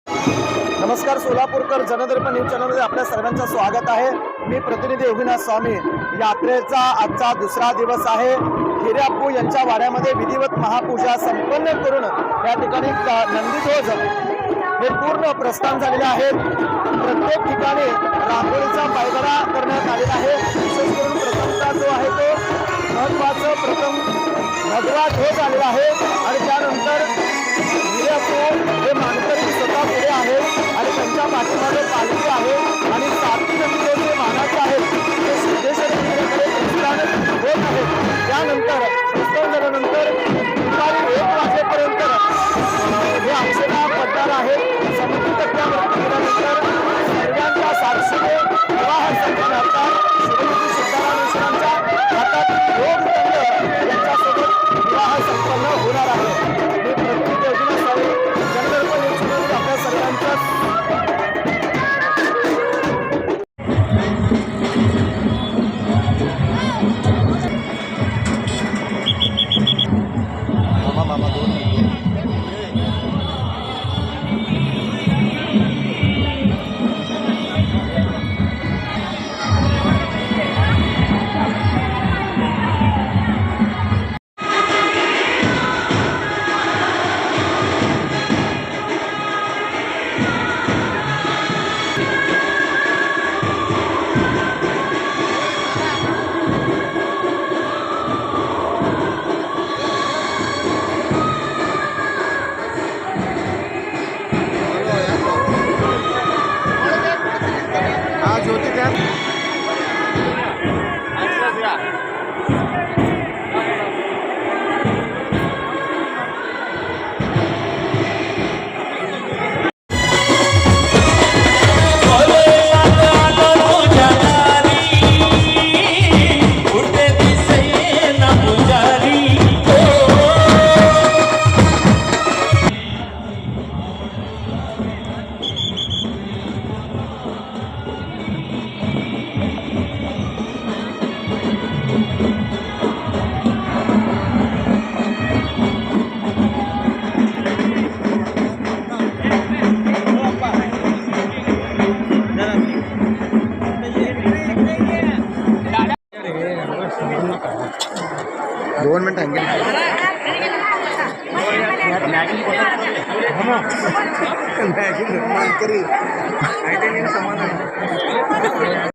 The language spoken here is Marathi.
नमस्कार सोलापूरकर जनदर्पण न्यूज चॅनलमध्ये आपल्या सर्वांचं स्वागत आहे। मी प्रतिनिधी योगीनाथ स्वामी। यात्रेचा आजचा दुसरा दिवस आहे। हिऱ्याप्पू यांच्या वाड्यामध्ये विधिवत महापूजा संपन्न करून या ठिकाणी नंदीध्वज हे पूर्ण प्रस्थान झालेले आहेत। प्रत्येक ठिकाणी रांगोळीचा पायगडा करण्यात आलेला आहे। विशेष करून प्रथमता जो आहे तो महत्त्वाचं प्रथम भगवा ध्वज आलेला आहे आणि त्यानंतर हिऱ्याप्पू हे मानकरी स्वतः पुढे आहेत आणि त्यांच्या पाठीमागे पालखी आहे आणि सातवी नंदी जे मानाचे आहेत ते सिद्धेश्वरीकडे प्रस्थान होत आहेत। त्यानंतर प्रस्थान झाल्यानंतर दुपारी 1 वाजेपर्यंत हे अक्षता पडणार आहेत। समिती टप्प्यावरती गेल्यानंतर सर्वांच्या साक्षीने विवाह संपन्न होतात। श्रीमती सिद्धारामेश्वरांच्या हातात योग दंड यांच्यासोबत विवाह संपन्न होणार आहे। मी प्रतिनिधी योगीनाथ स्वामी जनदर्पण न्यूज चॅनलमध्ये आपल्या सर्वांचं मॅगी